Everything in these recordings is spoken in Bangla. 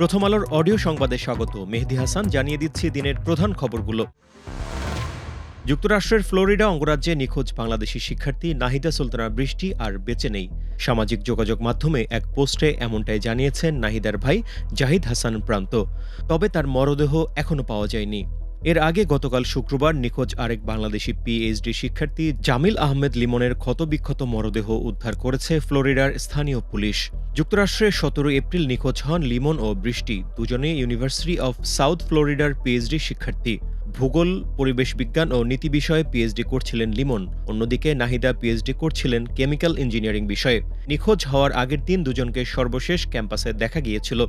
প্রথম আলোর অডিও সংবাদে স্বাগত। মেহেদী হাসান জানিয়ে দিচ্ছি দিনের প্রধান খবরগুলো। যুক্তরাষ্ট্রের ফ্লোরিডা অঙ্গরাজ্যে নিখোঁজ বাংলাদেশি শিক্ষার্থী নাহিদা সুলতানা বৃষ্টি আর বেঁচে নেই। সামাজিক যোগাযোগ মাধ্যমে এক পোস্টে এমনটাই জানিয়েছেন নাহিদার ভাই জাহিদ হাসান প্রান্ত। তবে তার মরদেহ এখনও পাওয়া যায়নি। এর আগে গতকাল শুক্রবার নিখোঁজ আরেক বাংলাদেশি পিএইচডি শিক্ষার্থী জামিল আহমেদ লিমনের ক্ষতবিক্ষত মরদেহ উদ্ধার করেছে ফ্লোরিডার স্থানীয় পুলিশ। যুক্তরাষ্ট্রে ১৭ এপ্রিল নিখোঁজ হন লিমন ও বৃষ্টি, দুজনেই ইউনিভার্সিটি অব সাউথ ফ্লোরিডার পিএইচডি শিক্ষার্থী। ভূগোল, পরিবেশ বিজ্ঞান ও নীতি বিষয়ে পিএইচডি করছিলেন লিমন, অন্যদিকে নাহিদা পিএইচডি করছিলেন কেমিক্যাল ইঞ্জিনিয়ারিং বিষয়ে। নিখোঁজ হওয়ার আগের দিন দুজনকে সর্বশেষ ক্যাম্পাসে দেখা গিয়েছিল।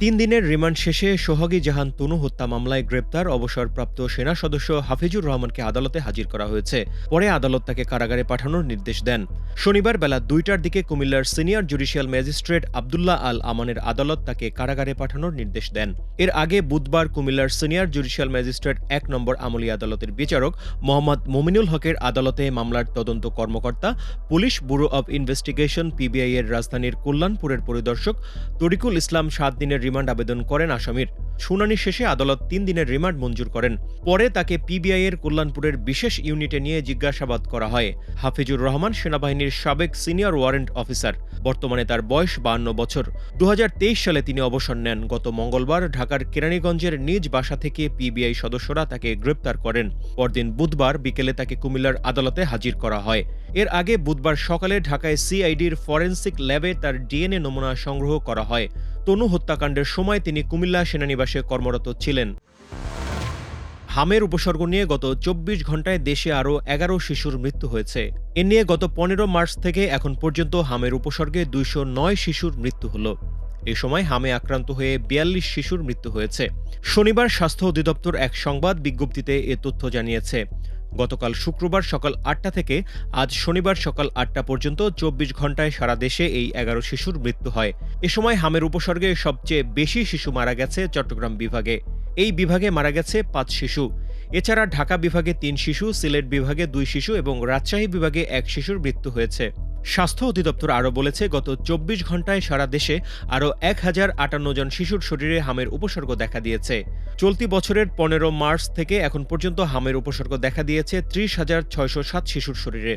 ৩ দিনের রিমান্ড শেষে সোহাগী জাহান তনু হত্যা মামলায় গ্রেপ্তার অবসরপ্রাপ্ত সেনা সদস্য হাফিজুর রহমানকে আদালতে হাজির করা হয়েছে। পরে আদালত তাকে কারাগারে পাঠানোর নির্দেশ দেন। শনিবার বেলা ২টার দিকে কুমিল্লার সিনিয়র জুডিশিয়াল ম্যাজিস্ট্রেট আবদুল্লাহ আল আমানের আদালত তাকে কারাগারে পাঠানোর নির্দেশ দেন। এর আগে বুধবার কুমিল্লার সিনিয়র জুডিশিয়াল ম্যাজিস্ট্রেট ১ নম্বর আমলি আদালতের বিচারক মোহাম্মদ মোমিনুল হকের আদালতে মামলার তদন্ত কর্মকর্তা police bureau of investigation PBI এর রাজধানীর কল্যাণপুরের পরিদর্শক তরিকুল ইসলাম ৭ দিনের রিমান্ড আবেদন করেন আসামির। শুনানি শেষে আদালত ৩ দিনের রিমান্ড মঞ্জুর করেন। পরে তাকে পিবিআই এর কল্যাণপুরের বিশেষ ইউনিটে নিয়ে জিজ্ঞাসাবাদ করা হয়। হাফিজুর রহমান সেনাবাহিনীর সাবেক সিনিয়র ওয়ারেন্ট অফিসার, বর্তমানে তার বয়স ৫২ বছর। ২০২৩ সালে তিনি অবসর নেন। গত মঙ্গলবার ঢাকার কেরানীগঞ্জের নিজ বাসা থেকে পিবিআই সদস্যরা তাকে গ্রেপ্তার করেন। পরদিন বুধবার বিকেলে তাকে কুমিল্লার আদালতে হাজির করা হয়। এর আগে বুধবার সকালে ঢাকায় সিআইডির ফরেনসিক ল্যাবে তার ডিএনএ নমুনা সংগ্রহ করা হয়। তনু হত্যাকাণ্ডের সময় তিনি কুমিল্লা সেনানিবাসে কর্মরত ছিলেন। হামের উপসর্গ নিয়ে গত ২৪ ঘণ্টায় দেশে আরও ১১ শিশুর মৃত্যু হয়েছে। এ নিয়ে গত ১৫ মার্চ থেকে এখন পর্যন্ত হামের উপসর্গে ২০৯ শিশুর মৃত্যু হল। এ সময় হামে আক্রান্ত হয়ে ৪২ শিশুর মৃত্যু হয়েছে। শনিবার স্বাস্থ্য অধিদপ্তর এক সংবাদ বিজ্ঞপ্তিতে এ তথ্য জানিয়েছে। গতকাল শুক্রবার সকাল ৮টা থেকে আজ শনিবার সকাল ৮টা পর্যন্ত ২৪ ঘণ্টায় সারা দেশে এই ১১ শিশুর মৃত্যু হয়। এ সময় হামের উপসর্গে সবচেয়ে বেশি শিশু মারা গেছে চট্টগ্রাম বিভাগে। এই বিভাগে মারা গেছে ৫ শিশু। এছাড়া ঢাকা বিভাগে ৩ শিশু, সিলেট বিভাগে ২ শিশু এবং রাজশাহী বিভাগে ১ শিশুর মৃত্যু হয়েছে। স্বাস্থ্য অধিদপ্তর আরও বলেছে, গত ২৪ ঘণ্টায় সারা দেশে আরও ১,০৫৮ জন শিশুর শরীরে হামের উপসর্গ দেখা দিয়েছে। চলতি বছরের ১৫ মার্চ থেকে এখন পর্যন্ত হামের উপসর্গ দেখা দিয়েছে ৩০,৬০৭ শিশুর শরীরে।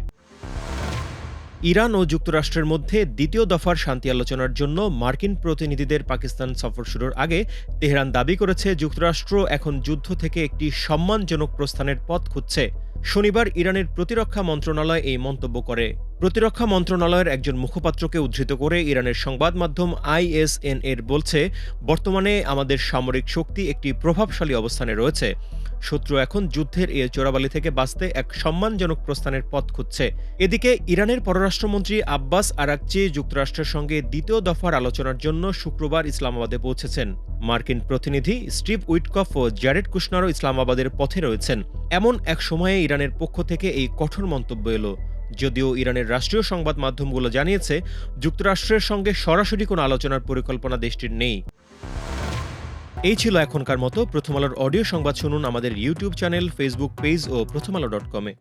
ইরান ও যুক্তরাষ্ট্রের মধ্যে দ্বিতীয় দফার শান্তি আলোচনার জন্য মার্কিন প্রতিনিধিদের পাকিস্তান সফর শুরুর আগে তেহরান দাবি করেছে যুক্তরাষ্ট্র এখন যুদ্ধ থেকে একটি সম্মানজনক প্রস্থানের পথ খুঁজছে। শনিবার ইরানের প্রতিরক্ষা মন্ত্রণালয় এই মন্তব্য করে। প্রতিরক্ষা মন্ত্রণালয়ের একজন মুখপাত্রকে উদ্ধৃত করে ইরানের সংবাদ মাধ্যম ISNA বলছে, বর্তমানে আমাদের সামরিক শক্তি একটি প্রভাবশালী অবস্থানে রয়েছে। শত্রু এখন যুদ্ধের এ চোরাবালি থেকে বাঁচতে এক সম্মানজনক প্রস্থানের পথ খুঁজছে। এদিকে ইরানের পররাষ্ট্রমন্ত্রী আব্বাস আরাকচি যুক্তরাষ্ট্রের সঙ্গে দ্বিতীয় দফার আলোচনার জন্য শুক্রবার ইসলামাবাদে পৌঁছেছেন। মার্কিন প্রতিনিধি স্টিভ উইটকফ ও জ্যারেড কুশনারও ইসলামাবাদের পথে রয়েছেন। এমন এক সময়ে ইরানের পক্ষ থেকে এই কঠোর মন্তব্য এলো। যদিও ইরানের রাষ্ট্রীয় সংবাদ মাধ্যমগুলো জানিয়েছে, যুক্তরাষ্ট্রের সঙ্গে সরাসরি কোনো আলোচনার পরিকল্পনা দেশটির নেই। এই ছিল এখনকার মতো। প্রথম আলোর অডিও সংবাদ শুনুন আমাদের ইউটিউব চ্যানেল, ফেসবুক পেজ ও প্রথমআলো.com-এ।